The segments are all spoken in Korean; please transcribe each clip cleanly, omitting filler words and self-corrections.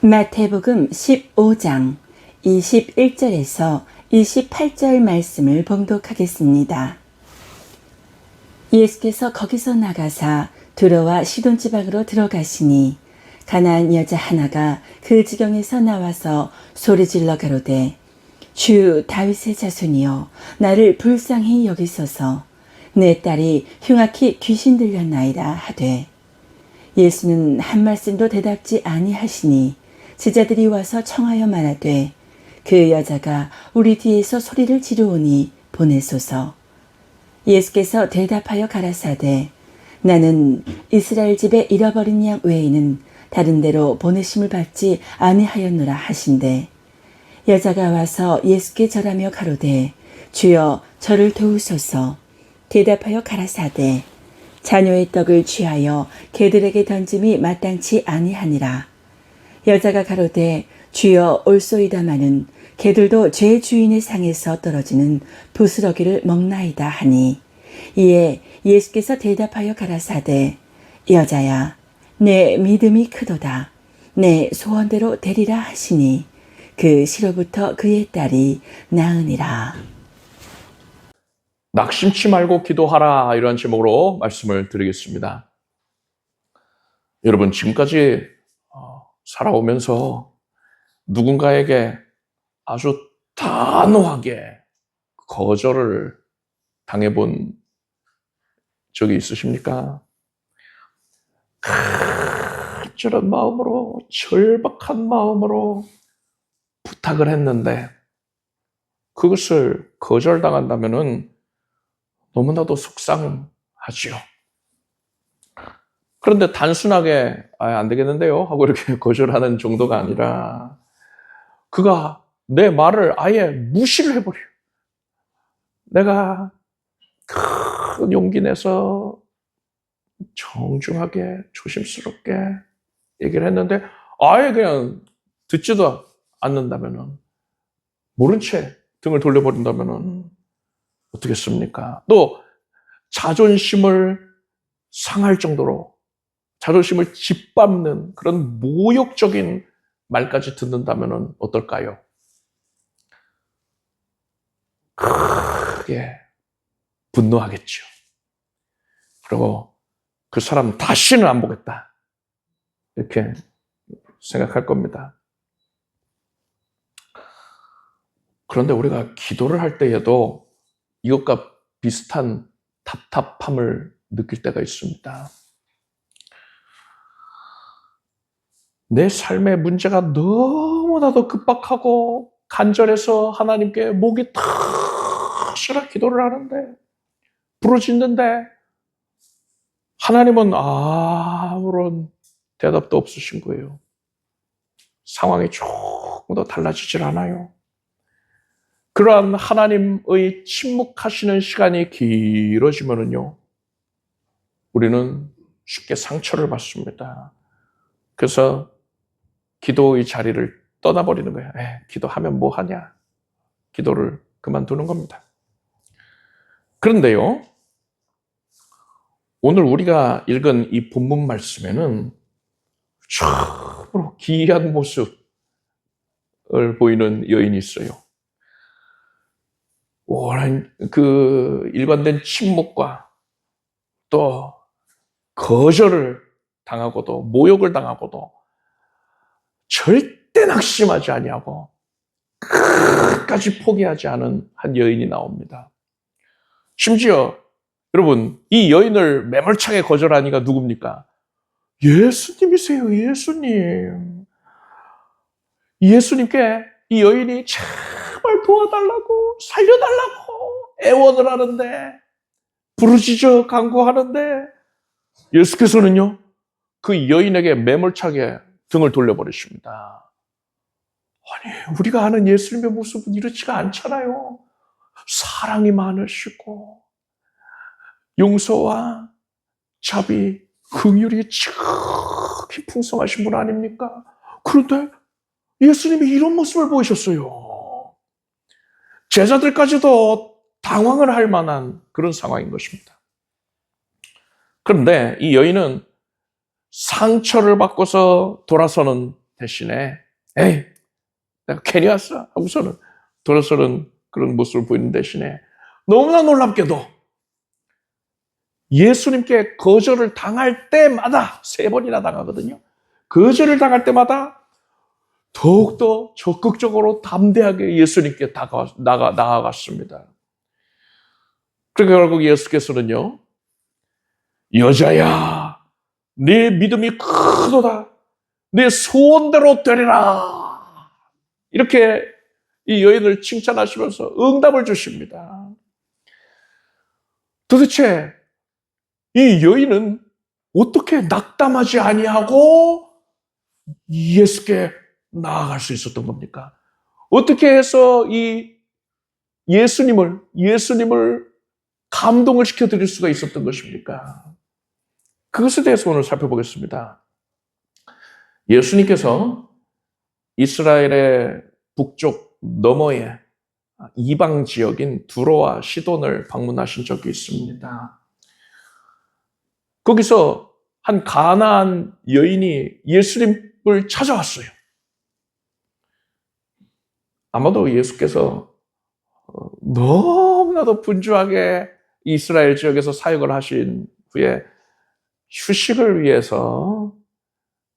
마태복음 15장 21절에서 28절 말씀을 봉독하겠습니다. 예수께서 거기서 나가사 두로와 시돈 지방으로 들어가시니 가나안 여자 하나가 그 지경에서 나와서 소리질러 가로되 주 다윗의 자손이여 나를 불쌍히 여기소서 내 딸이 흉악히 귀신 들렸나이다 하되 예수는 한 말씀도 대답지 아니하시니 제자들이 와서 청하여 말하되 그 여자가 우리 뒤에서 소리를 지르오니 보내소서. 예수께서 대답하여 가라사대 나는 이스라엘 집에 잃어버린 양 외에는 다른 데로 보내심을 받지 아니하였노라 하신대 여자가 와서 예수께 절하며 가로되 주여 저를 도우소서. 대답하여 가라사대 자녀의 떡을 취하여 개들에게 던짐이 마땅치 아니하니라. 여자가 가로되 주여 올소이다마는 개들도 제 주인의 상에서 떨어지는 부스러기를 먹나이다 하니 이에 예수께서 대답하여 가라사대 여자야 내 믿음이 크도다. 내 소원대로 되리라 하시니 그 시로부터 그의 딸이 나으니라. 낙심치 말고 기도하라 이런 제목으로 말씀을 드리겠습니다. 여러분 지금까지 살아오면서 누군가에게 아주 단호하게 거절을 당해본 적이 있으십니까? 저런 마음으로 절박한 마음으로 부탁을 했는데 그것을 거절당한다면은 너무나도 속상하지요. 그런데 단순하게 안 되겠는데요 하고 이렇게 거절하는 정도가 아니라 그가 내 말을 아예 무시를 해버려요. 내가 큰 용기 내서 정중하게 조심스럽게 얘기를 했는데 아예 그냥 듣지도 않는다면은 모른 채 등을 돌려버린다면은 어떻겠습니까? 또 자존심을 상할 정도로 자존심을 짓밟는 그런 모욕적인 말까지 듣는다면 어떨까요? 크게 분노하겠죠. 그리고 그 사람 다시는 안 보겠다. 이렇게 생각할 겁니다. 그런데 우리가 기도를 할 때에도 이것과 비슷한 답답함을 느낄 때가 있습니다. 내 삶의 문제가 너무나도 급박하고 간절해서 하나님께 목이 터져라 기도를 하는데 부르짖는데 하나님은 아무런 대답도 없으신 거예요. 상황이 조금 더 달라지질 않아요. 그러한 하나님의 침묵하시는 시간이 길어지면은요, 우리는 쉽게 상처를 받습니다. 그래서 기도의 자리를 떠나버리는 거예요. 기도하면 뭐 하냐? 기도를 그만두는 겁니다. 그런데요, 오늘 우리가 읽은 이 본문 말씀에는 참으로 기이한 모습을 보이는 여인이 있어요. 오랜 그 일관된 침묵과 또 거절을 당하고도 모욕을 당하고도 절대 낙심하지 아니하고 끝까지 포기하지 않은 한 여인이 나옵니다. 심지어 여러분 이 여인을 매몰차게 거절하니까 누굽니까? 예수님이세요. 예수님. 예수님께 이 여인이 제발 도와달라고 살려달라고 애원을 하는데 부르짖어 간구하는데 예수께서는요 그 여인에게 매몰차게 등을 돌려버리십니다. 아니 우리가 아는 예수님의 모습은 이렇지가 않잖아요. 사랑이 많으시고 용서와 자비, 긍휼이 지극히 풍성하신 분 아닙니까? 그런데 예수님이 이런 모습을 보이셨어요. 제자들까지도 당황을 할 만한 그런 상황인 것입니다. 그런데 이 여인은 상처를 받고서 돌아서는 대신에 에이 내가 괜히 왔어 하고서는 돌아서는 그런 모습을 보이는 대신에 너무나 놀랍게도 예수님께 거절을 당할 때마다 3번이나 당하거든요. 거절을 당할 때마다 더욱더 적극적으로 담대하게 예수님께 나아갔습니다. 그러니까 결국 예수께서는요, 여자야, 네 믿음이 크도다. 네 소원대로 되리라. 이렇게 이 여인을 칭찬하시면서 응답을 주십니다. 도대체 이 여인은 어떻게 낙담하지 아니하고 예수께 나아갈 수 있었던 겁니까? 어떻게 해서 이 예수님을 감동을 시켜드릴 수가 있었던 것입니까? 그것에 대해서 오늘 살펴보겠습니다. 예수님께서 이스라엘의 북쪽 너머에 이방 지역인 두로와 시돈을 방문하신 적이 있습니다. 거기서 한 가나안 여인이 예수님을 찾아왔어요. 아마도 예수께서 너무나도 분주하게 이스라엘 지역에서 사역을 하신 후에 휴식을 위해서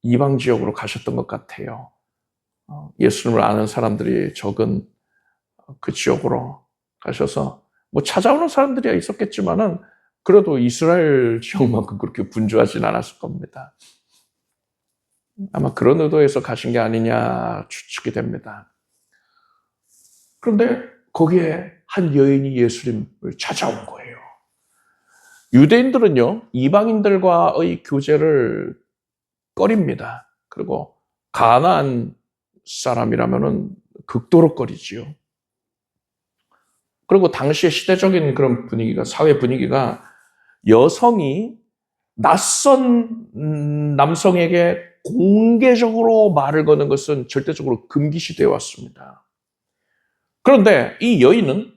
이방 지역으로 가셨던 것 같아요. 예수님을 아는 사람들이 적은 그 지역으로 가셔서 뭐 찾아오는 사람들이 있었겠지만은 그래도 이스라엘 지역만큼 그렇게 분주하진 않았을 겁니다. 아마 그런 의도에서 가신 게 아니냐 추측이 됩니다. 그런데 거기에 한 여인이 예수님을 찾아온 거예요. 유대인들은요, 이방인들과의 교제를 꺼립니다. 그리고 가나안 사람이라면은 극도로 꺼리지요. 그리고 당시의 시대적인 그런 분위기가, 사회 분위기가 여성이 낯선 남성에게 공개적으로 말을 거는 것은 절대적으로 금기시되어 왔습니다. 그런데 이 여인은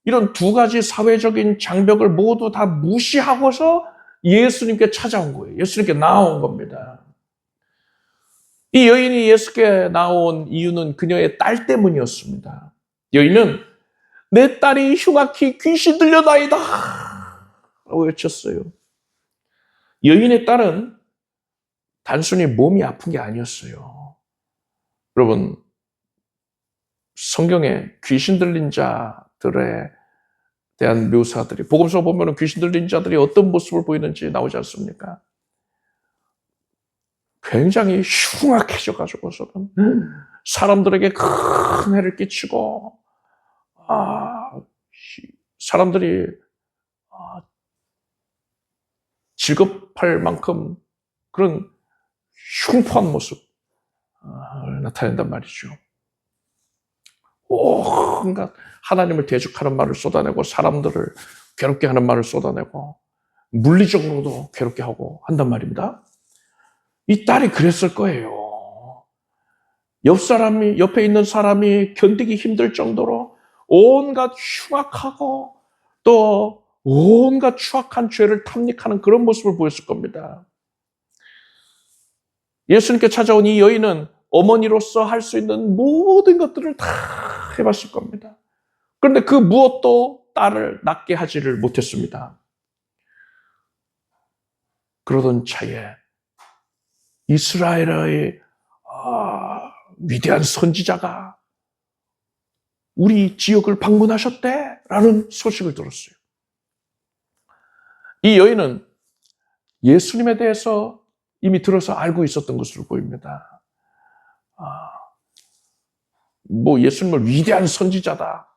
이런 두 가지 사회적인 장벽을 모두 다 무시하고서 예수님께 찾아온 거예요. 예수님께 나온 겁니다. 이 여인이 예수께 나온 이유는 그녀의 딸 때문이었습니다. 여인은 내 딸이 흉악히 귀신 들려나이다 라고 외쳤어요. 여인의 딸은 단순히 몸이 아픈 게 아니었어요. 여러분, 성경에 귀신 들린 자들에 대한 묘사들이, 복음서 보면 귀신 들린 자들이 어떤 모습을 보이는지 나오지 않습니까? 굉장히 흉악해져가지고서는 사람들에게 큰 해를 끼치고, 사람들이 질겁할 만큼 그런 흉포한 모습을 나타낸단 말이죠. 온갖 하나님을 대적하는 말을 쏟아내고 사람들을 괴롭게 하는 말을 쏟아내고 물리적으로도 괴롭게 하고 한단 말입니다. 이 딸이 그랬을 거예요. 옆에 있는 사람이 견디기 힘들 정도로 온갖 흉악하고 또 온갖 추악한 죄를 탐닉하는 그런 모습을 보였을 겁니다. 예수님께 찾아온 이 여인은 어머니로서 할 수 있는 모든 것들을 다 해봤을 겁니다. 그런데 그 무엇도 딸을 낫게 하지를 못했습니다. 그러던 차에 이스라엘의 위대한 선지자가 우리 지역을 방문하셨대라는 소식을 들었어요. 이 여인은 예수님에 대해서 이미 들어서 알고 있었던 것으로 보입니다. 예수님을 위대한 선지자다.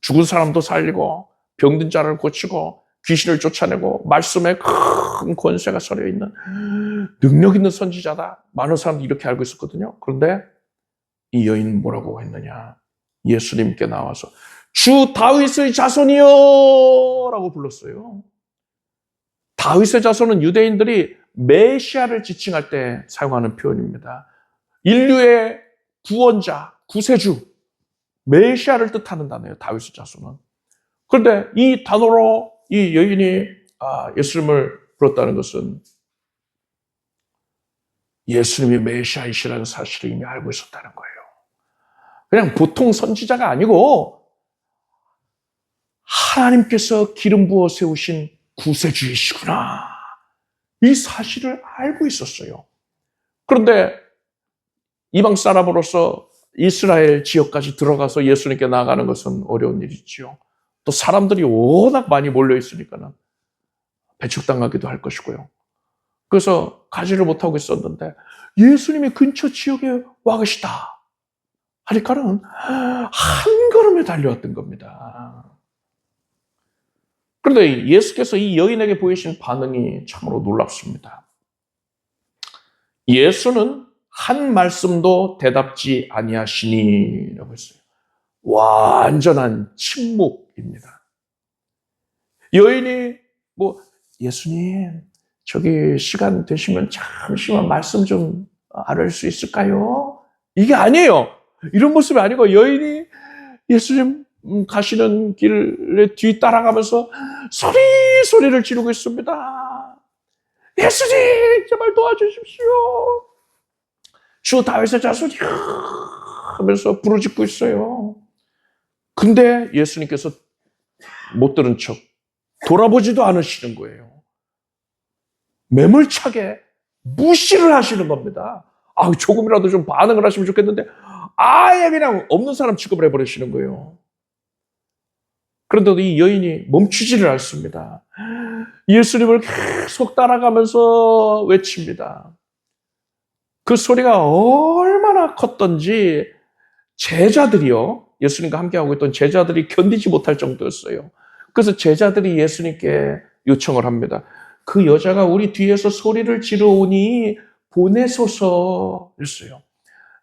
죽은 사람도 살리고 병든 자를 고치고 귀신을 쫓아내고 말씀에 큰 권세가 서려 있는 능력 있는 선지자다. 많은 사람들이 이렇게 알고 있었거든요. 그런데 이 여인은 뭐라고 했느냐? 예수님께 나와서 주 다윗의 자손이여 라고 불렀어요. 다윗의 자손은 유대인들이 메시아를 지칭할 때 사용하는 표현입니다. 인류의 구원자, 구세주, 메시아를 뜻하는 단어예요. 다윗의 자손은. 그런데 이 단어로 이 여인이 예수님을 불렀다는 것은 예수님이 메시아이시라는 사실을 이미 알고 있었다는 거예요. 그냥 보통 선지자가 아니고 하나님께서 기름 부어 세우신 구세주이시구나. 이 사실을 알고 있었어요. 그런데 이방 사람으로서 이스라엘 지역까지 들어가서 예수님께 나아가는 것은 어려운 일이지요. 또 사람들이 워낙 많이 몰려 있으니까는 배척당하기도 할 것이고요. 그래서 가지를 못하고 있었는데 예수님이 근처 지역에 와 계시다 하니까는 한 걸음에 달려왔던 겁니다. 그런데 예수께서 이 여인에게 보이신 반응이 참으로 놀랍습니다. 예수는 한 말씀도 대답지 아니하시니 라고 했어요. 완전한 침묵입니다. 여인이 예수님 저기 시간 되시면 잠시만 말씀 좀 알을 수 있을까요? 이게 아니에요. 이런 모습이 아니고 여인이 예수님 가시는 길에 뒤 따라가면서 소리를 지르고 있습니다. 예수님 제발 도와주십시오. 주 다윗의 자손이 하면서 부르짖고 있어요. 근데 예수님께서 못 들은 척 돌아보지도 않으시는 거예요. 매몰차게 무시를 하시는 겁니다. 조금이라도 좀 반응을 하시면 좋겠는데 아예 그냥 없는 사람 취급을 해버리시는 거예요. 그런데도 이 여인이 멈추지를 않습니다. 예수님을 계속 따라가면서 외칩니다. 그 소리가 얼마나 컸던지 제자들이요, 예수님과 함께하고 있던 제자들이 견디지 못할 정도였어요. 그래서 제자들이 예수님께 요청을 합니다. 그 여자가 우리 뒤에서 소리를 지르오니 보내소서 했어요.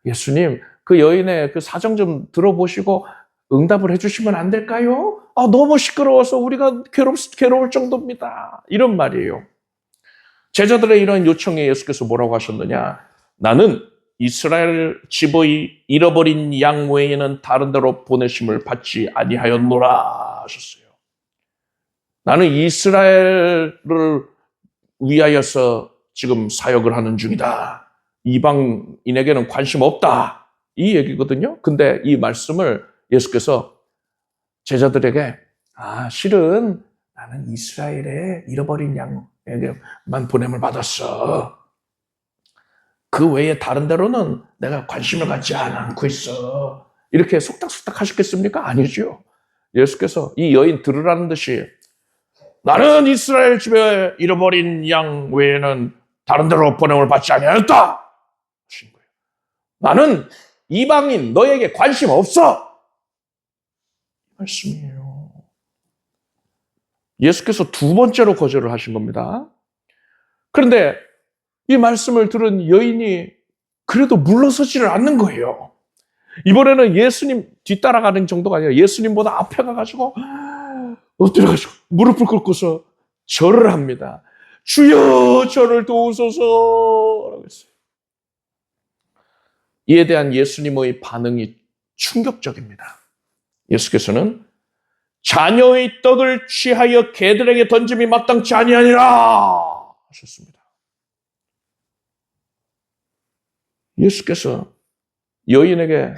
예수님, 그 여인의 그 사정 좀 들어보시고 응답을 해주시면 안 될까요? 너무 시끄러워서 우리가 괴로울 정도입니다. 이런 말이에요. 제자들의 이런 요청에 예수께서 뭐라고 하셨느냐? 나는 이스라엘 집의 잃어버린 양 외에는 다른 데로 보내심을 받지 아니하였노라 하셨어요. 나는 이스라엘을 위하여서 지금 사역을 하는 중이다. 이방인에게는 관심 없다. 이 얘기거든요. 근데 이 말씀을 예수께서 제자들에게 실은 나는 이스라엘의 잃어버린 양에게만 보냄을 받았어. 그 외에 다른 데로는 내가 관심을 갖지 않고 있어. 이렇게 속닥속닥 하셨겠습니까? 아니죠. 예수께서 이 여인 들으라는 듯이 나는 이스라엘 집에 잃어버린 양 외에는 다른 데로 보냄을 받지 아니하였다. 하신 거예요. 나는 이방인 너에게 관심 없어. 말씀이에요. 예수께서 두 번째로 거절을 하신 겁니다. 그런데 이 말씀을 들은 여인이 그래도 물러서지를 않는 거예요. 이번에는 예수님 뒤따라가는 정도가 아니라 예수님보다 앞에 가가지고 엎드려가지고 무릎을 꿇고서 절을 합니다. 주여 저를 도우소서. 이에 대한 예수님의 반응이 충격적입니다. 예수께서는 자녀의 떡을 취하여 개들에게 던짐이 마땅치 아니하니라 하셨습니다. 예수께서 여인에게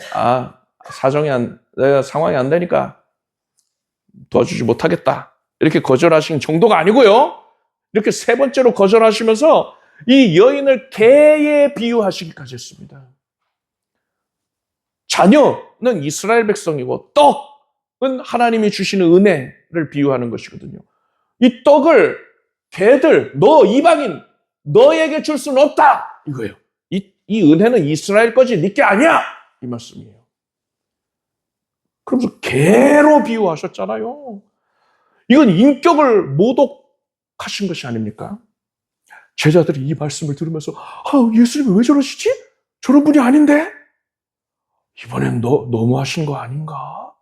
내가 상황이 안 되니까 도와주지 못하겠다 이렇게 거절하신 정도가 아니고요. 이렇게 세 번째로 거절하시면서 이 여인을 개에 비유하시기까지 했습니다. 자녀는 이스라엘 백성이고 떡은 하나님이 주시는 은혜를 비유하는 것이거든요. 이 떡을 개들, 너 이방인, 너에게 줄 수는 없다 이거예요. 이 은혜는 이스라엘 거지 네 게 아니야 이 말씀이에요. 그러면서 개로 비유하셨잖아요. 이건 인격을 모독하신 것이 아닙니까? 제자들이 이 말씀을 들으면서 예수님이 왜 저러시지? 저런 분이 아닌데? 이번엔 너무하신 거 아닌가?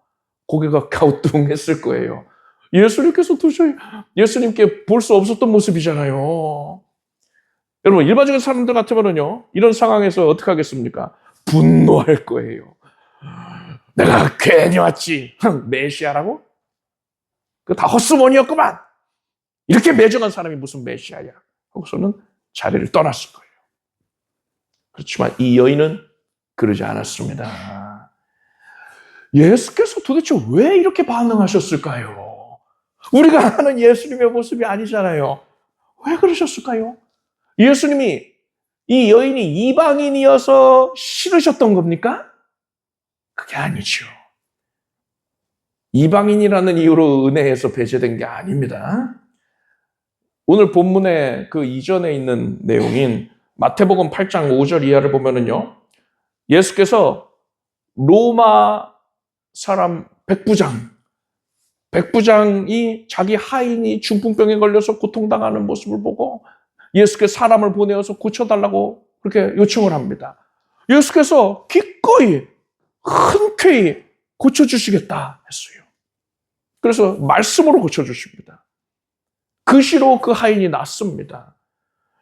고개가 갸우뚱했을 거예요. 예수님께서 도저히 예수님께 볼 수 없었던 모습이잖아요. 여러분, 일반적인 사람들 같으면요, 이런 상황에서 어떻게 하겠습니까? 분노할 거예요. 내가 괜히 왔지. 메시아라고? 그거 다 헛수몬이었구만. 이렇게 매정한 사람이 무슨 메시아야? 하고서는 자리를 떠났을 거예요. 그렇지만 이 여인은 그러지 않았습니다. 예수께서 도대체 왜 이렇게 반응하셨을까요? 우리가 아는 예수님의 모습이 아니잖아요. 왜 그러셨을까요? 예수님이 이 여인이 이방인이어서 싫으셨던 겁니까? 그게 아니죠. 이방인이라는 이유로 은혜에서 배제된 게 아닙니다. 오늘 본문의 그 이전에 있는 내용인 마태복음 8장 5절 이하를 보면은요, 예수께서 로마 사람 백부장이 자기 하인이 중풍병에 걸려서 고통당하는 모습을 보고 예수께서 사람을 보내어서 고쳐달라고 그렇게 요청을 합니다. 예수께서 기꺼이 흔쾌히 고쳐주시겠다 했어요. 그래서 말씀으로 고쳐주십니다. 그 시로 그 하인이 낫습니다.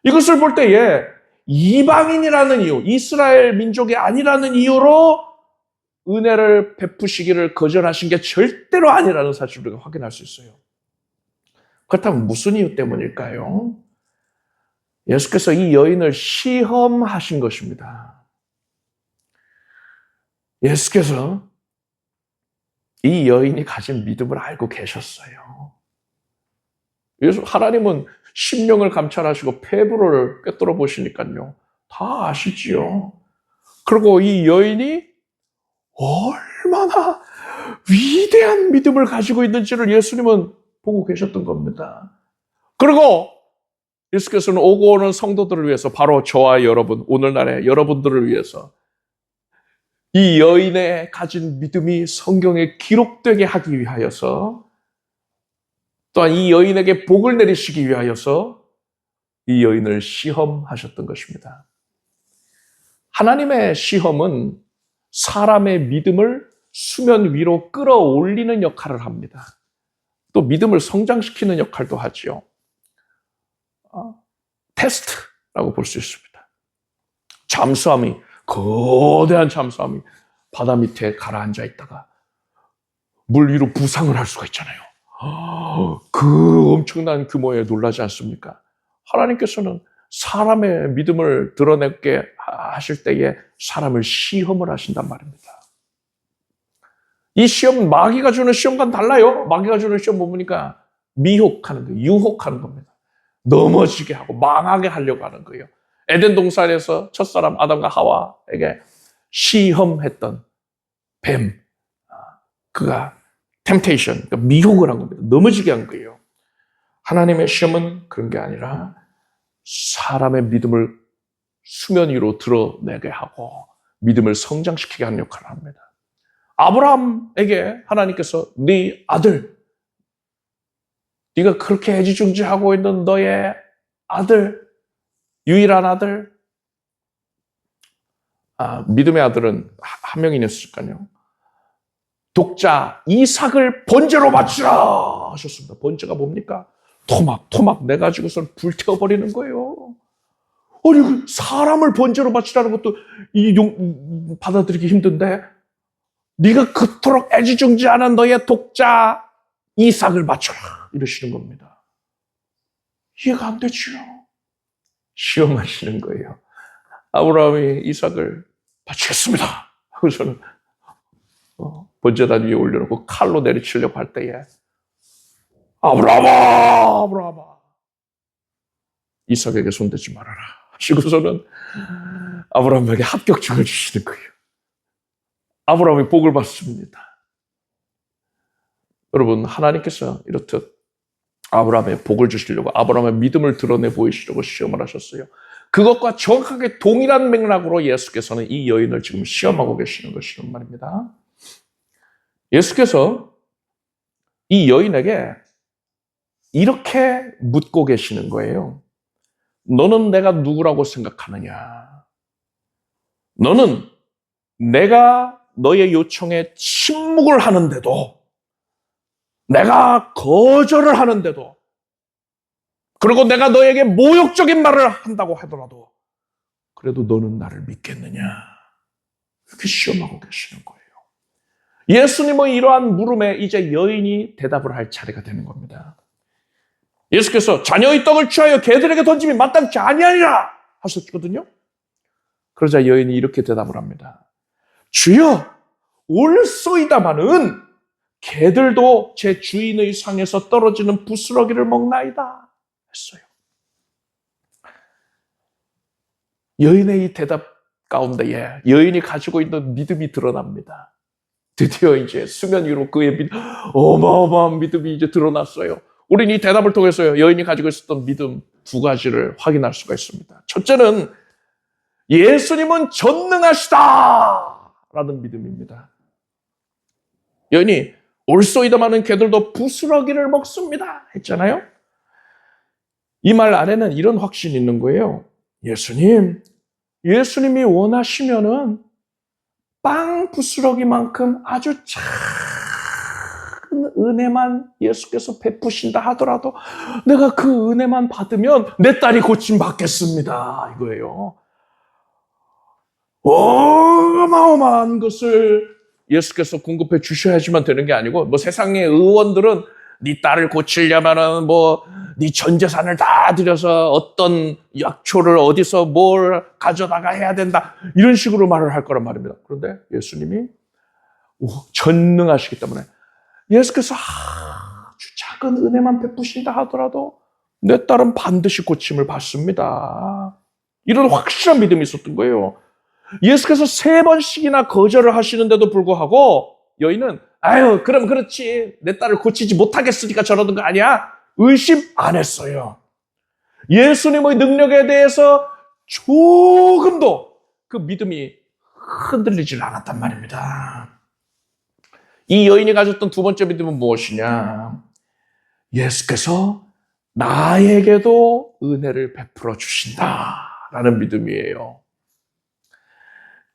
이것을 볼 때에 이방인이라는 이유, 이스라엘 민족이 아니라는 이유로 은혜를 베푸시기를 거절하신 게 절대로 아니라는 사실을 우리가 확인할 수 있어요. 그렇다면 무슨 이유 때문일까요? 예수께서 이 여인을 시험하신 것입니다. 예수께서 이 여인이 가진 믿음을 알고 계셨어요. 하나님은 심령을 감찰하시고 폐부를 꿰뚫어 보시니까요. 다 아시지요. 그리고 이 여인이 얼마나 위대한 믿음을 가지고 있는지를 예수님은 보고 계셨던 겁니다. 그리고 예수께서는 오고 오는 성도들을 위해서, 바로 저와 여러분, 오늘날의 여러분들을 위해서 이 여인의 가진 믿음이 성경에 기록되게 하기 위하여서, 또한 이 여인에게 복을 내리시기 위하여서 이 여인을 시험하셨던 것입니다. 하나님의 시험은 사람의 믿음을 수면 위로 끌어올리는 역할을 합니다. 또 믿음을 성장시키는 역할도 하지요. 테스트라고 볼 수 있습니다. 잠수함이, 거대한 잠수함이 바다 밑에 가라앉아 있다가 물 위로 부상을 할 수가 있잖아요. 그 엄청난 규모에 놀라지 않습니까? 하나님께서는 사람의 믿음을 드러내게 하실 때에 사람을 시험을 하신단 말입니다. 이 시험은 마귀가 주는 시험과는 달라요. 마귀가 주는 시험 보니까 미혹하는 거예요. 유혹하는 겁니다. 넘어지게 하고 망하게 하려고 하는 거예요. 에덴 동산에서 첫사람 아담과 하와에게 시험했던 뱀, 그가 temptation, 그러니까 미혹을 한 겁니다. 넘어지게 한 거예요. 하나님의 시험은 그런 게 아니라 사람의 믿음을 수면 위로 드러내게 하고 믿음을 성장시키게 하는 역할을 합니다. 아브라함에게 하나님께서 네 아들, 네가 그렇게 애지중지하고 있는 너의 아들, 유일한 아들, 믿음의 아들은 한 명이었을까요? 독자 이삭을 번제로 바치라 하셨습니다. 번제가 뭡니까? 토막 내가지고선 불태워버리는 거예요. 아니, 사람을 번제로 바치라는 것도 받아들이기 힘든데, 네가 그토록 애지중지하는 너의 독자 이삭을 바쳐라 이러시는 겁니다. 이해가 안 되죠. 시험하시는 거예요. 아브라함이 이삭을 바치겠습니다 하고서는 번제단 위에 올려놓고 칼로 내리치려고 할 때에 아브라함아 이삭에게 손대지 말아라 하시고서는 아브라함에게 합격증을 주시는 거예요. 아브라함이 복을 받습니다. 여러분, 하나님께서 이렇듯 아브라함의 복을 주시려고, 아브라함의 믿음을 드러내 보이시려고 시험을 하셨어요. 그것과 정확하게 동일한 맥락으로 예수께서는 이 여인을 지금 시험하고 계시는 것이란 말입니다. 예수께서 이 여인에게 이렇게 묻고 계시는 거예요. 너는 내가 누구라고 생각하느냐? 너는 내가 너의 요청에 침묵을 하는데도, 내가 거절을 하는데도, 그리고 내가 너에게 모욕적인 말을 한다고 하더라도 그래도 너는 나를 믿겠느냐? 이렇게 시험하고 계시는 거예요. 예수님의 이러한 물음에 이제 여인이 대답을 할 차례가 되는 겁니다. 예수께서 자녀의 떡을 취하여 개들에게 던짐이 마땅치 아니하니라 하셨거든요. 그러자 여인이 이렇게 대답을 합니다. 주여, 올소이다마는 개들도 제 주인의 상에서 떨어지는 부스러기를 먹나이다 했어요. 여인의 이 대답 가운데에 여인이 가지고 있는 믿음이 드러납니다. 드디어 이제 수면 위로 그의 어마어마한 믿음이 이제 드러났어요. 우리는 이 대답을 통해서 여인이 가지고 있었던 믿음 두 가지를 확인할 수가 있습니다. 첫째는 예수님은 전능하시다 라는 믿음입니다. 여인이 올소이다마는 개들도 부스러기를 먹습니다 했잖아요. 이 말 안에는 이런 확신이 있는 거예요. 예수님이 원하시면은 빵 부스러기만큼 아주 작은 은혜만 예수께서 베푸신다 하더라도 내가 그 은혜만 받으면 내 딸이 고침 받겠습니다 이거예요. 어마어마한 것을 예수께서 공급해 주셔야지만 되는 게 아니고, 뭐 세상의 의원들은 네 딸을 고치려면은 뭐 네 전 재산을 다 들여서 어떤 약초를 어디서 뭘 가져다가 해야 된다 이런 식으로 말을 할 거란 말입니다. 그런데 예수님이 전능하시기 때문에 예수께서 아주 작은 은혜만 베푸신다 하더라도 내 딸은 반드시 고침을 받습니다. 이런 확실한 믿음이 있었던 거예요. 예수께서 3번씩이나 거절을 하시는데도 불구하고 여인은 아유 그럼 그렇지 내 딸을 고치지 못하겠으니까 저러는 거 아니야? 의심 안 했어요. 예수님의 능력에 대해서 조금도 그 믿음이 흔들리질 않았단 말입니다. 이 여인이 가졌던 두 번째 믿음은 무엇이냐? 예수께서 나에게도 은혜를 베풀어 주신다라는 믿음이에요.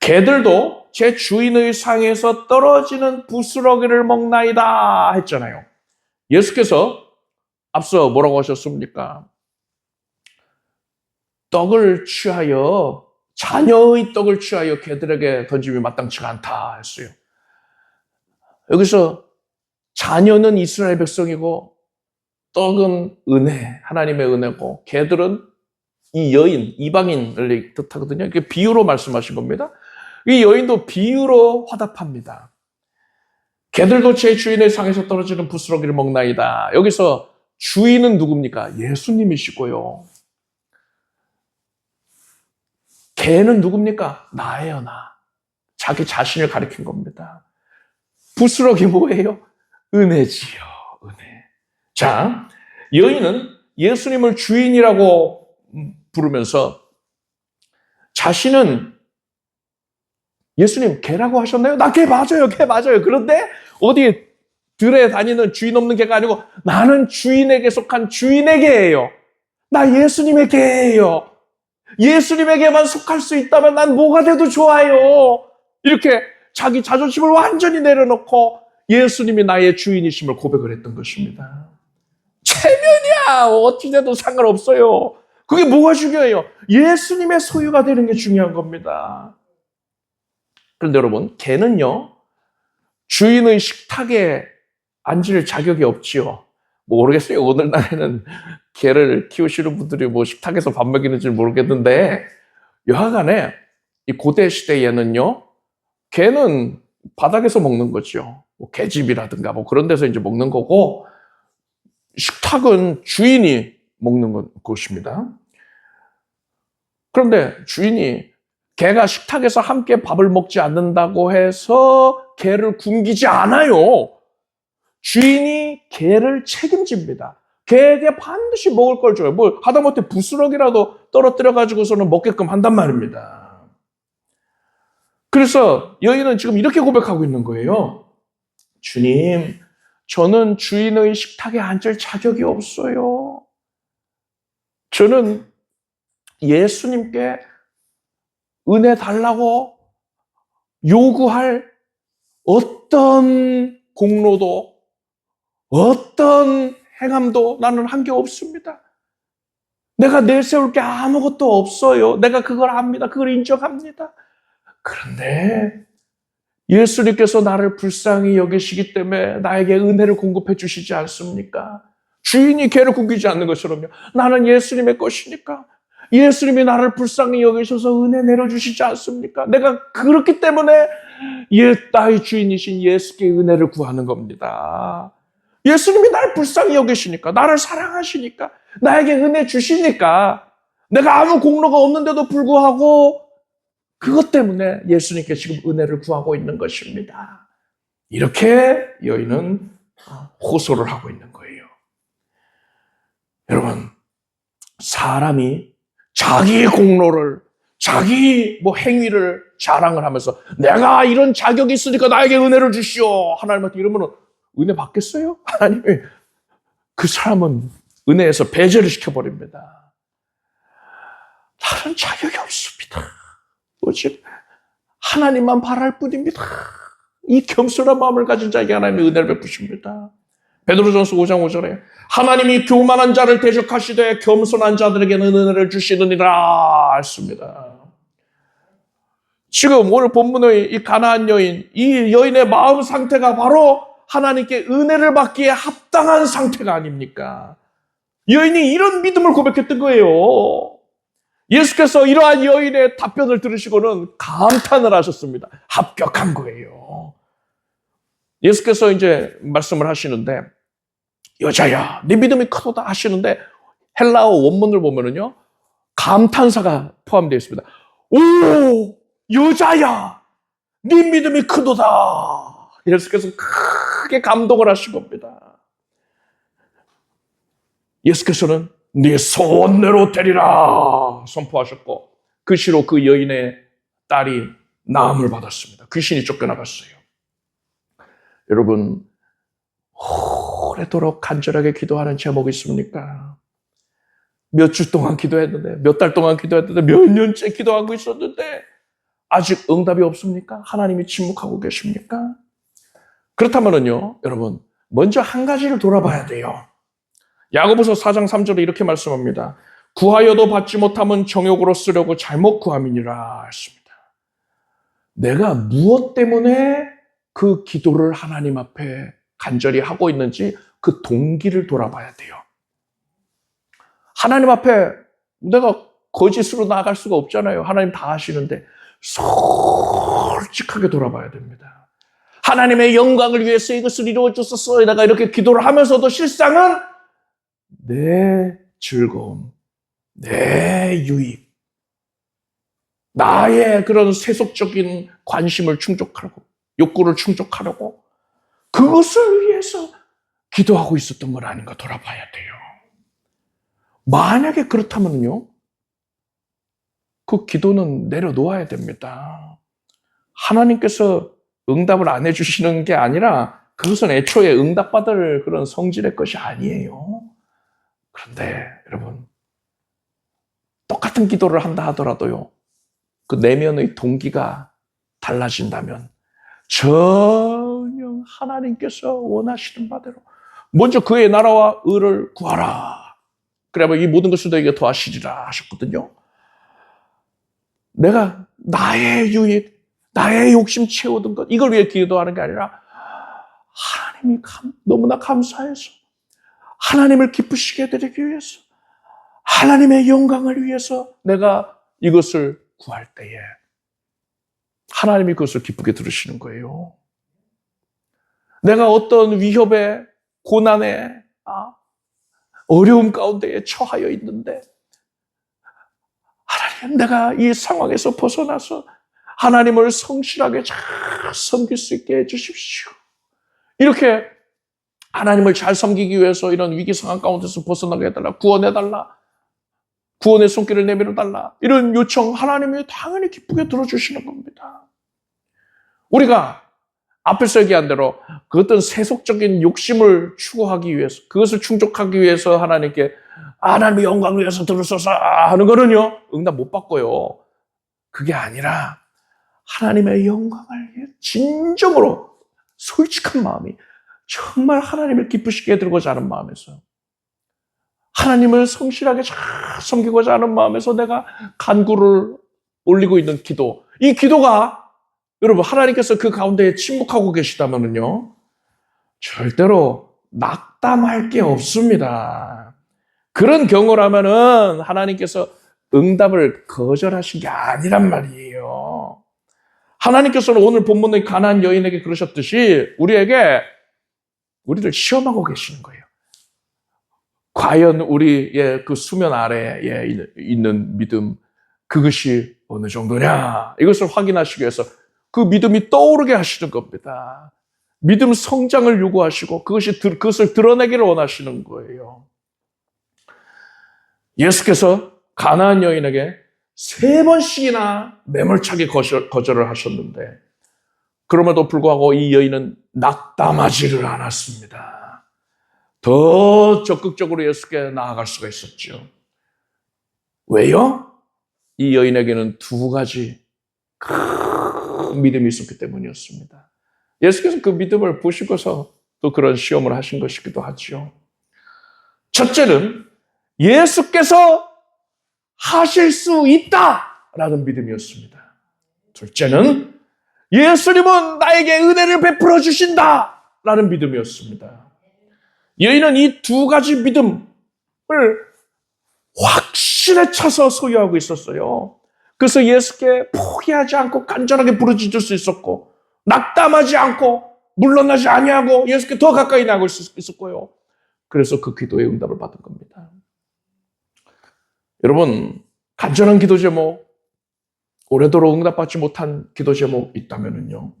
개들도 제 주인의 상에서 떨어지는 부스러기를 먹나이다 했잖아요. 예수께서 앞서 뭐라고 하셨습니까? 떡을 취하여, 자녀의 떡을 취하여 개들에게 던짐이 마땅치가 않다 했어요. 여기서 자녀는 이스라엘 백성이고 떡은 은혜, 하나님의 은혜고 개들은 이 여인, 이방인을 뜻하거든요. 이게 비유로 말씀하신 겁니다. 이 여인도 비유로 화답합니다. 개들도 제 주인의 상에서 떨어지는 부스러기를 먹나이다. 여기서 주인은 누굽니까? 예수님이시고요. 개는 누굽니까? 나예요, 나. 자기 자신을 가리킨 겁니다. 부스러기 뭐예요? 은혜지요, 은혜. 자, 여인은 예수님을 주인이라고 부르면서 자신은 예수님 개라고 하셨나요? 나 개 맞아요, 개 맞아요. 그런데 어디 들에 다니는 주인 없는 개가 아니고 나는 주인에게 속한 주인의 개예요. 나 예수님의 개예요. 예수님에게만 속할 수 있다면 난 뭐가 돼도 좋아요. 이렇게 자기 자존심을 완전히 내려놓고 예수님이 나의 주인이심을 고백을 했던 것입니다. 체면이야 어찌 돼도 상관없어요. 그게 뭐가 중요해요? 예수님의 소유가 되는 게 중요한 겁니다. 그런데 여러분, 개는요 주인의 식탁에 앉을 자격이 없지요. 뭐 모르겠어요. 오늘날에는 개를 키우시는 분들이 뭐 식탁에서 밥 먹이는지 모르겠는데, 여하간에 이 고대 시대에는요 개는 바닥에서 먹는 거죠. 뭐 개집이라든가 뭐 그런 데서 이제 먹는 거고, 식탁은 주인이 먹는 곳입니다. 그런데 주인이 개가 식탁에서 함께 밥을 먹지 않는다고 해서 개를 굶기지 않아요. 주인이 개를 책임집니다. 개에게 반드시 먹을 걸 줘요. 뭐 하다못해 부스러기라도 떨어뜨려 가지고서는 먹게끔 한단 말입니다. 그래서 여인은 지금 이렇게 고백하고 있는 거예요. 주님, 저는 주인의 식탁에 앉을 자격이 없어요. 저는 예수님께 은혜 달라고 요구할 어떤 공로도 어떤 행함도 나는 한 게 없습니다. 내가 내세울 게 아무것도 없어요. 내가 그걸 압니다. 그걸 인정합니다. 그런데 예수님께서 나를 불쌍히 여기시기 때문에 나에게 은혜를 공급해 주시지 않습니까? 주인이 개를 굶기지 않는 것처럼요. 나는 예수님의 것이니까 예수님이 나를 불쌍히 여기셔서 은혜 내려주시지 않습니까? 내가 그렇기 때문에 나의 주인이신 예수께 은혜를 구하는 겁니다. 예수님이 나를 불쌍히 여기시니까, 나를 사랑하시니까, 나에게 은혜 주시니까, 내가 아무 공로가 없는데도 불구하고 그것 때문에 예수님께 지금 은혜를 구하고 있는 것입니다. 이렇게 여인은 호소를 하고 있는 거예요. 여러분, 사람이 자기의 공로를, 자기 행위를 자랑을 하면서 내가 이런 자격이 있으니까 나에게 은혜를 주시오. 하나님한테 이러면 은혜 받겠어요? 하나님이 그 사람은 은혜에서 배제를 시켜버립니다. 다른 자격이 없습니다. 오직 하나님만 바랄 뿐입니다. 이 겸손한 마음을 가진 자에게 하나님의 은혜를 베푸십니다. 베드로전서 5장 5절에 하나님이 교만한 자를 대적하시되 겸손한 자들에게는 은혜를 주시느니라 했습니다. 지금 오늘 본문의 이 가나안 여인, 이 여인의 마음 상태가 바로 하나님께 은혜를 받기에 합당한 상태가 아닙니까? 여인이 이런 믿음을 고백했던 거예요. 예수께서 이러한 여인의 답변을 들으시고는 감탄을 하셨습니다. 합격한 거예요. 예수께서 이제 말씀을 하시는데, 여자야, 네 믿음이 크도다 하시는데, 헬라어 원문을 보면은요, 감탄사가 포함되어 있습니다. 오, 여자야, 네 믿음이 크도다. 예수께서 크게 감동을 하신 겁니다. 예수께서는 네 손내로 데리라 선포하셨고, 그 시로 그 여인의 딸이 나음을 받았습니다. 귀신이 쫓겨나갔어요. 여러분, 오래도록 간절하게 기도하는 제목이 있습니까? 몇 주 동안 기도했는데, 몇 달 동안 기도했는데, 몇 년째 기도하고 있었는데 아직 응답이 없습니까? 하나님이 침묵하고 계십니까? 그렇다면요, 여러분, 먼저 한 가지를 돌아봐야 돼요. 야고보서 4장 3절에 이렇게 말씀합니다. 구하여도 받지 못하면 정욕으로 쓰려고 잘못 구함이니라 했습니다. 내가 무엇 때문에 그 기도를 하나님 앞에 간절히 하고 있는지 그 동기를 돌아봐야 돼요. 하나님 앞에 내가 거짓으로 나아갈 수가 없잖아요. 하나님 다 아시는데 솔직하게 돌아봐야 됩니다. 하나님의 영광을 위해서 이것을 이루어 주소서 내가 이렇게 기도를 하면서도 실상은 내 즐거움, 내 유익, 나의 그런 세속적인 관심을 충족하려고, 욕구를 충족하려고 그것을 위해서 기도하고 있었던 건 아닌가 돌아봐야 돼요. 만약에 그렇다면요, 그 기도는 내려놓아야 됩니다. 하나님께서 응답을 안 해주시는 게 아니라 그것은 애초에 응답받을 그런 성질의 것이 아니에요. 그런데 여러분, 똑같은 기도를 한다 하더라도요, 그 내면의 동기가 달라진다면 전혀 하나님께서 원하시는 바대로 먼저 그의 나라와 의를 구하라. 그래야 이 모든 것을 너에게 더하시리라 하셨거든요. 내가 나의 유익, 나의 욕심 채우던 것, 이걸 위해 기도하는 게 아니라 하나님이 너무나 감사해서 하나님을 기쁘시게 해드리기 위해서, 하나님의 영광을 위해서 내가 이것을 구할 때에 하나님이 그것을 기쁘게 들으시는 거예요. 내가 어떤 위협에, 고난에, 어려움 가운데에 처하여 있는데 하나님, 내가 이 상황에서 벗어나서 하나님을 성실하게 잘 섬길 수 있게 해주십시오. 이렇게 하나님을 잘 섬기기 위해서 이런 위기 상황 가운데서 벗어나게 해달라, 구원해달라, 구원의 손길을 내밀어달라, 이런 요청 하나님이 당연히 기쁘게 들어주시는 겁니다. 우리가 앞에서 얘기한 대로 그 어떤 세속적인 욕심을 추구하기 위해서, 그것을 충족하기 위해서 하나님께 하나님의 영광을 위해서 들으소서 하는 거는요, 응답 못 받고요. 그게 아니라 하나님의 영광을 위해 진정으로 솔직한 마음이, 정말 하나님을 기쁘시게 해드리고자 하는 마음에서, 하나님을 성실하게 잘 섬기고자 하는 마음에서 내가 간구를 올리고 있는 기도, 이 기도가 여러분 하나님께서 그 가운데 침묵하고 계시다면요, 절대로 낙담할 게 없습니다. 그런 경우라면은 하나님께서 응답을 거절하신 게 아니란 말이에요. 하나님께서는 오늘 본문의 가나안 여인에게 그러셨듯이 우리를 시험하고 계시는 거예요. 과연 우리의 그 수면 아래에 있는 믿음, 그것이 어느 정도냐? 이것을 확인하시기 위해서 그 믿음이 떠오르게 하시는 겁니다. 믿음 성장을 요구하시고 그것을 드러내기를 원하시는 거예요. 예수께서 가나안 여인에게 3번씩이나 매몰차게 거절을 하셨는데 그럼에도 불구하고 이 여인은 낙담하지를 않았습니다. 더 적극적으로 예수께 나아갈 수가 있었죠. 왜요? 이 여인에게는 2가지 큰 믿음이 있었기 때문이었습니다. 예수께서 그 믿음을 보시고서 또 그런 시험을 하신 것이기도 하죠. 첫째는 예수께서 하실 수 있다라는 믿음이었습니다. 둘째는 예수님은 나에게 은혜를 베풀어 주신다라는 믿음이었습니다. 여인은 이 2가지 믿음을 확신에 차서 소유하고 있었어요. 그래서 예수께 포기하지 않고 간절하게 부르짖을 수 있었고 낙담하지 않고 물러나지 아니하고 예수께 더 가까이 나아갈 수 있었고요. 그래서 그 기도의 응답을 받은 겁니다. 여러분, 간절한 기도 제목, 오래도록 응답받지 못한 기도 제목 있다면요.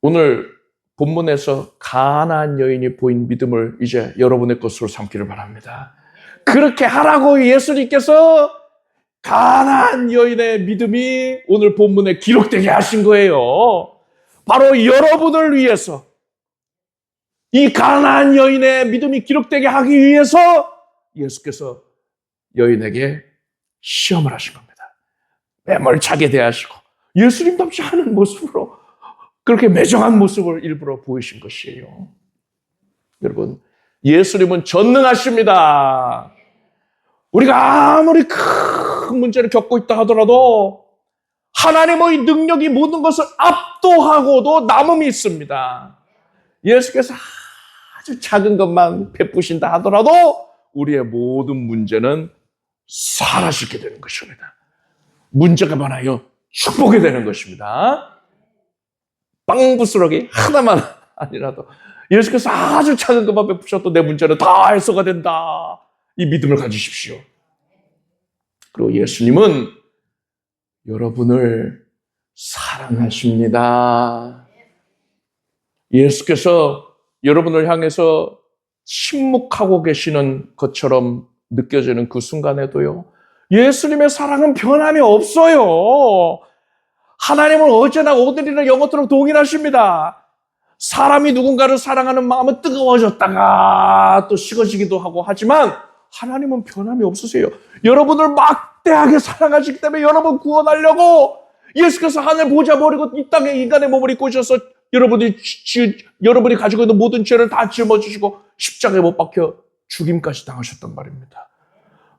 오늘 본문에서 가나안 여인이 보인 믿음을 이제 여러분의 것으로 삼기를 바랍니다. 그렇게 하라고 예수님께서 가나안 여인의 믿음이 오늘 본문에 기록되게 하신 거예요. 바로 여러분을 위해서 이 가나안 여인의 믿음이 기록되게 하기 위해서 예수께서 여인에게 시험을 하신 겁니다. 매몰차게 대하시고 예수님답지 않은 모습으로 그렇게 매정한 모습을 일부러 보이신 것이에요. 여러분, 예수님은 전능하십니다. 우리가 아무리 큰 문제를 겪고 있다 하더라도 하나님의 능력이 모든 것을 압도하고도 남음이 있습니다. 예수께서 아주 작은 것만 베푸신다 하더라도 우리의 모든 문제는 사라지게 되는 것입니다. 문제가 많아요. 축복이 되는 것입니다. 빵부스러기 하나만 아니라도 예수께서 아주 작은 것만 베푸셔도 내 문제는 다 해소가 된다. 이 믿음을 가지십시오. 그리고 예수님은 여러분을 사랑하십니다. 예수께서 여러분을 향해서 침묵하고 계시는 것처럼 느껴지는 그 순간에도요. 예수님의 사랑은 변함이 없어요. 하나님은 어제나 오늘이나 영원토록 동일하십니다. 사람이 누군가를 사랑하는 마음은 뜨거워졌다가 또 식어지기도 하고 하지만 하나님은 변함이 없으세요. 여러분을 막대하게 사랑하시기 때문에 여러분 구원하려고 예수께서 하늘 보좌 버리고 이 땅에 인간의 몸을 입고 오셔서 여러분이 가지고 있는 모든 죄를 다 짊어지시고 십자가에 못 박혀 죽임까지 당하셨단 말입니다.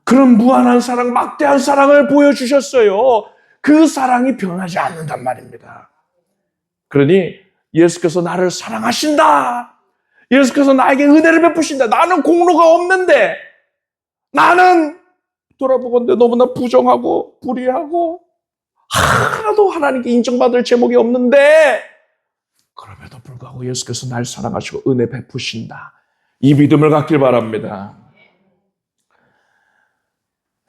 그런 무한한 사랑, 막대한 사랑을 보여주셨어요. 그 사랑이 변하지 않는단 말입니다. 그러니 예수께서 나를 사랑하신다. 예수께서 나에게 은혜를 베푸신다. 나는 공로가 없는데 나는 돌아보건대 너무나 부정하고 불의하고 하나도 하나님께 인정받을 제목이 없는데 그럼에도 불구하고 예수께서 날 사랑하시고 은혜 베푸신다. 이 믿음을 갖길 바랍니다.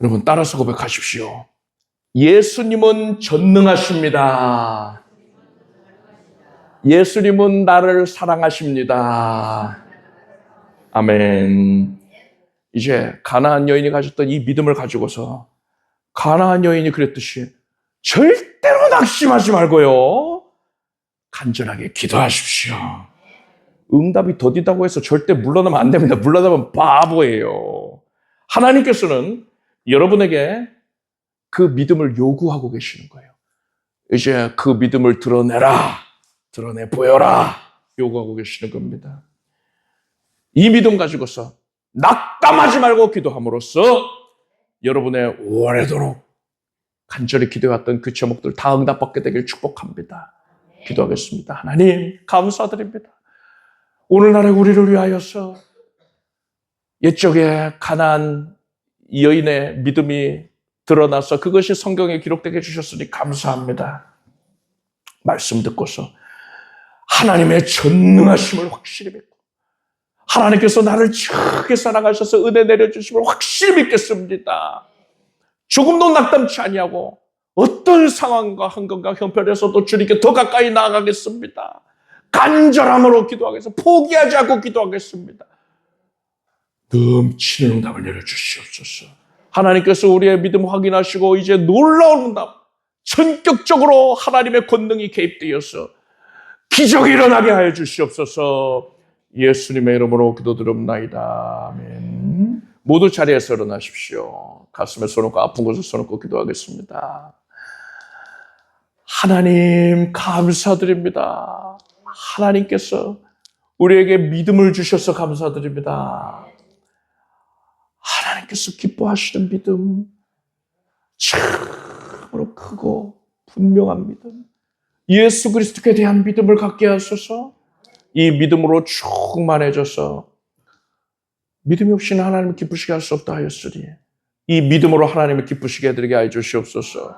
여러분 따라서 고백하십시오. 예수님은 전능하십니다. 예수님은 나를 사랑하십니다. 아멘. 이제 가나안 여인이 가졌던 이 믿음을 가지고서 가나안 여인이 그랬듯이 절대로 낙심하지 말고요. 간절하게 기도하십시오. 응답이 더디다고 해서 절대 물러나면 안 됩니다. 물러나면 바보예요. 하나님께서는 여러분에게 그 믿음을 요구하고 계시는 거예요. 이제 그 믿음을 드러내라. 드러내 보여라. 요구하고 계시는 겁니다. 이 믿음 가지고서 낙담하지 말고 기도함으로써 여러분의 오래도록 간절히 기도해왔던 그 제목들 다 응답받게 되길 축복합니다. 기도하겠습니다. 하나님 감사드립니다. 오늘날의 우리를 위하여서 옛적에 가나안 여인의 믿음이 드러나서 그것이 성경에 기록되게 해주셨으니 감사합니다. 말씀 듣고서 하나님의 전능하심을 확실히 믿고 하나님께서 나를 크게 사랑하셔서 은혜 내려주심을 확실히 믿겠습니다. 조금도 낙담치 아니하고 어떤 상황과 환경과 형편에서도 주님께 더 가까이 나아가겠습니다. 간절함으로 기도하겠습니다. 포기하지 않고 기도하겠습니다. 넘치는 응답을 내려주시옵소서. 하나님께서 우리의 믿음 확인하시고 이제 놀라운 응답, 전격적으로 하나님의 권능이 개입되어서 기적이 일어나게 하여 주시옵소서. 예수님의 이름으로 기도드립나이다. 아멘. 모두 자리에서 일어나십시오. 가슴에 손 얹고 아픈 곳에 손 얹고 기도하겠습니다. 하나님 감사드립니다. 하나님께서 우리에게 믿음을 주셔서 감사드립니다. 하나님께서 기뻐하시는 믿음, 참으로 크고 분명한 믿음, 예수 그리스도께 대한 믿음을 갖게 하소서. 이 믿음으로 충만해져서 믿음이 없이는 하나님을 기쁘시게 할 수 없다 하였으니 이 믿음으로 하나님을 기쁘시게 해드리게 하여 주시옵소서.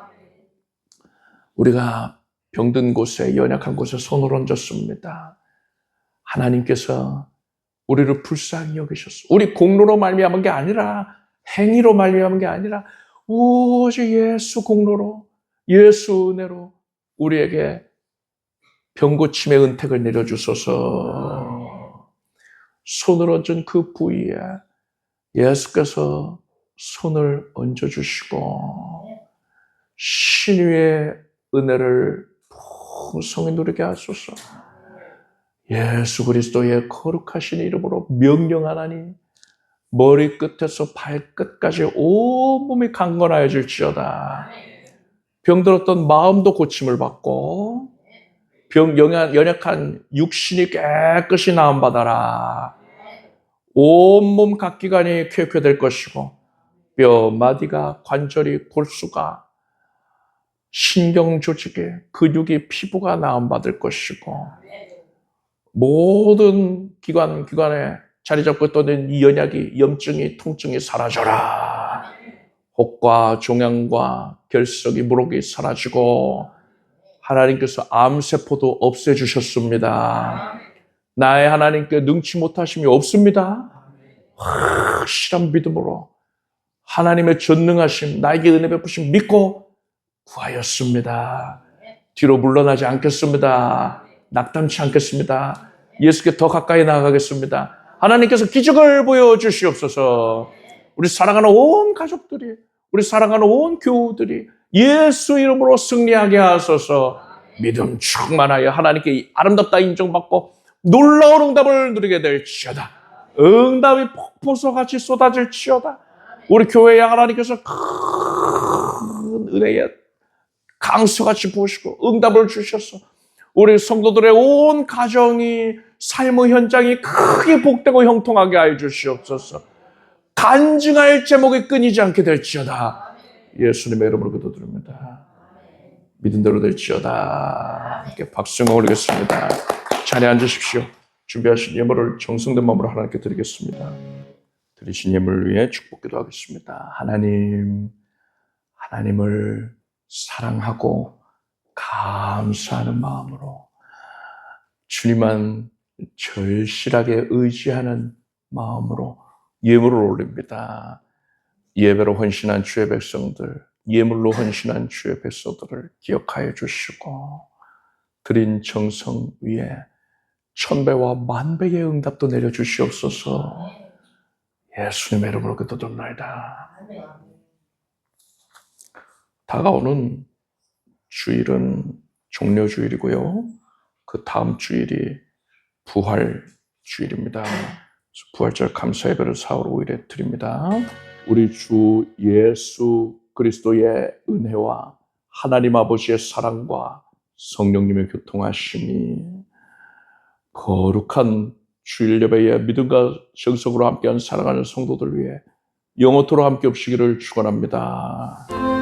우리가 병든 곳에 연약한 곳에 손을 얹었습니다. 하나님께서 우리를 불쌍히 여기셨어. 우리 공로로 말미암은 게 아니라 행위로 말미암은 게 아니라 오직 예수 공로로 예수 은혜로 우리에게 병고침의 은택을 내려주소서. 손을 얹은 그 부위에 예수께서 손을 얹어주시고 신유의 은혜를 풍성히 누리게 하소서. 예수 그리스도의 거룩하신 이름으로 명령하나니 머리끝에서 발끝까지 온몸이 강건하여 질지어다. 병들었던 마음도 고침을 받고 연약한 육신이 깨끗이 나음받아라. 온몸 각 기관이 쾌쾌될 것이고 뼈, 마디가, 관절이, 골수가, 신경 조직이, 근육이, 피부가 나음받을 것이고 모든 기관에 자리 잡고 있던 이 연약이, 염증이, 통증이 사라져라. 혹과 종양과 결석이, 무록이 사라지고 하나님께서 암세포도 없애주셨습니다. 나의 하나님께 능치 못하심이 없습니다. 확실한 믿음으로 하나님의 전능하심, 나에게 은혜 베푸심 믿고 구하였습니다. 뒤로 물러나지 않겠습니다. 낙담치 않겠습니다. 예수께 더 가까이 나아가겠습니다. 하나님께서 기적을 보여주시옵소서. 우리 사랑하는 온 가족들이, 우리 사랑하는 온 교우들이 예수 이름으로 승리하게 하소서. 믿음 충만하여 하나님께 아름답다 인정받고 놀라운 응답을 누리게 될지어다. 응답이 폭포수같이 쏟아질지어다. 우리 교회에 하나님께서 큰 은혜의 강수같이 부으시고 응답을 주셔서 우리 성도들의 온 가정이, 삶의 현장이 크게 복되고 형통하게 하여 주시옵소서. 간증할 제목이 끊이지 않게 될지어다. 예수님의 이름으로 기도드립니다. 믿은 대로 될지어다. 함께 박수를 올리겠습니다. 자리에 앉으십시오. 준비하신 예물을 정성된 마음으로 하나님께 드리겠습니다. 드리신 예물을 위해 축복 기도하겠습니다. 하나님을 사랑하고 감사하는 마음으로 주님만 절실하게 의지하는 마음으로 예물을 올립니다. 예배로 헌신한 주의 백성들, 예물로 헌신한 주의 백성들을 기억하여 주시고 드린 정성 위에 1000배와 10,000배의 응답도 내려주시옵소서. 예수님의 이름으로 기도드립니다. 다가오는 주일은 종려주일이고요. 그 다음 주일이 부활주일입니다. 부활절 감사 예배를 4월 5일에 드립니다. 우리 주 예수 그리스도의 은혜와 하나님 아버지의 사랑과 성령님의 교통하심이 거룩한 주일 예배에 믿음과 정성으로 함께한 사랑하는 성도들 위해 영원토록 함께 없으기를 축원합니다.